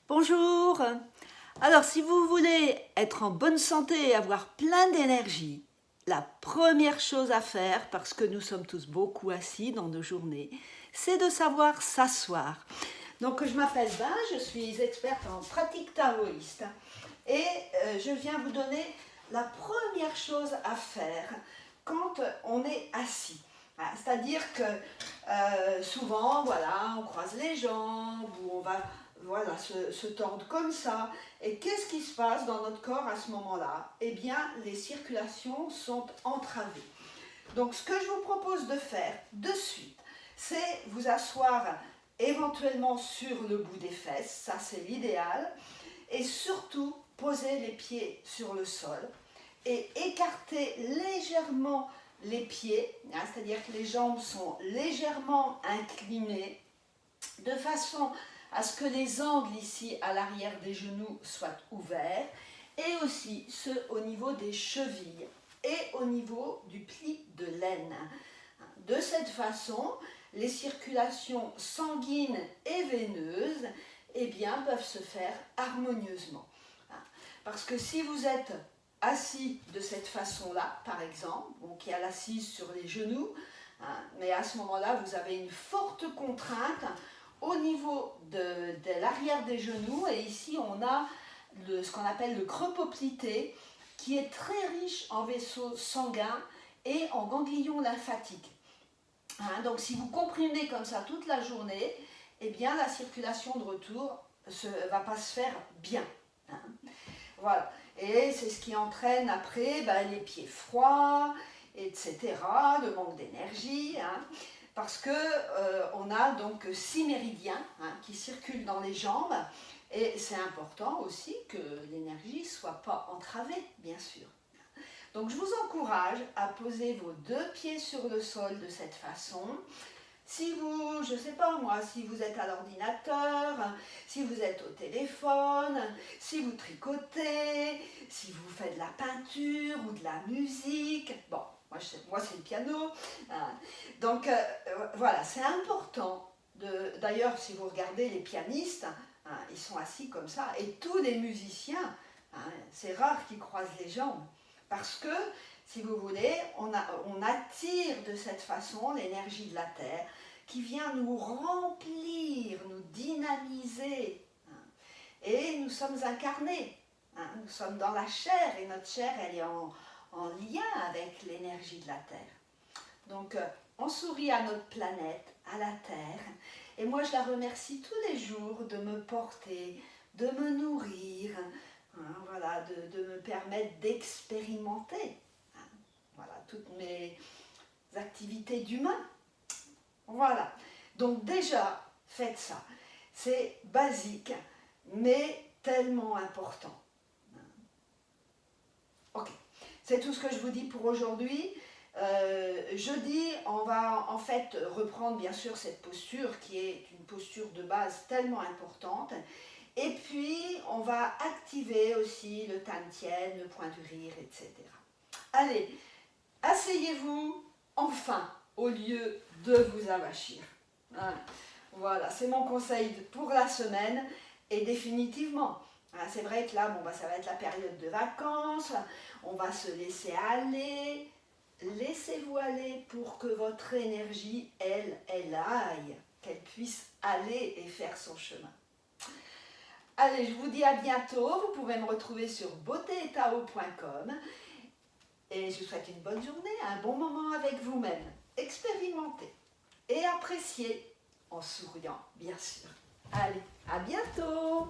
Bonjour. Alors, si vous voulez être en bonne santé et avoir plein d'énergie, la première chose à faire, parce que nous sommes tous beaucoup assis dans nos journées, c'est de savoir s'asseoir. Donc, je m'appelle Ben, je suis experte en pratique taoïste et je viens vous donner la première chose à faire quand on est assis. C'est-à-dire que souvent, voilà, on croise les jambes ou on va se tordre comme ça. Et qu'est-ce qui se passe dans notre corps à ce moment-là? Eh bien, les circulations sont entravées. Donc, ce que je vous propose de faire de suite, c'est vous asseoir éventuellement sur le bout des fesses, ça c'est l'idéal, et surtout poser les pieds sur le sol et écarter légèrement les pieds, c'est-à-dire que les jambes sont légèrement inclinées, de façon à ce que les angles ici à l'arrière des genoux soient ouverts, et aussi ceux au niveau des chevilles et au niveau du pli de l'aine. De cette façon, les circulations sanguines et veineuses peuvent se faire harmonieusement. Parce que si vous êtes assis de cette façon-là, par exemple, donc il y a l'assise sur les genoux, mais à ce moment-là, vous avez une forte contrainte au niveau de l'arrière des genoux, et ici on a ce qu'on appelle le creux poplité, qui est très riche en vaisseaux sanguins et en ganglions lymphatiques. Donc si vous comprimez comme ça toute la journée, eh bien la circulation de retour ne va pas se faire bien. Voilà. Et c'est ce qui entraîne après les pieds froids, etc., le manque d'énergie, parce qu'on a donc 6 méridiens qui circulent dans les jambes, et c'est important aussi que l'énergie ne soit pas entravée, bien sûr. Donc je vous encourage à poser vos 2 pieds sur le sol de cette façon. Si vous, je ne sais pas moi, si vous êtes à l'ordinateur, si vous êtes au téléphone, si vous tricotez, si vous faites de la peinture ou de la musique, bon, moi c'est le piano. Donc voilà, c'est important. D'ailleurs, si vous regardez les pianistes, ils sont assis comme ça, et tous les musiciens, c'est rare qu'ils croisent les jambes, parce que, si vous voulez, on attire de cette façon l'énergie de la Terre qui vient nous remplir, nous dynamiser. Et nous sommes incarnés, nous sommes dans la chair, et notre chair, elle est en lien avec l'énergie de la Terre. Donc, on sourit à notre planète, à la Terre, et moi je la remercie tous les jours de me porter, de me nourrir, voilà, de me permettre d'expérimenter toutes mes activités d'humain. Voilà. Donc déjà, faites ça. C'est basique, mais tellement important. Ok. C'est tout ce que je vous dis pour aujourd'hui. Jeudi, on va en fait reprendre bien sûr cette posture qui est une posture de base tellement importante. Et puis, on va activer aussi le Tantien, le point du rire, etc. Allez, asseyez-vous enfin au lieu de vous avachir. Voilà, c'est mon conseil pour la semaine. Et définitivement, c'est vrai que là, ça va être la période de vacances, on va se laisser aller. Laissez-vous aller pour que votre énergie, elle aille, qu'elle puisse aller et faire son chemin. Allez, je vous dis à bientôt. Vous pouvez me retrouver sur beautéetao.com. Et je vous souhaite une bonne journée, un bon moment avec vous-même. Expérimentez et appréciez en souriant, bien sûr. Allez, à bientôt.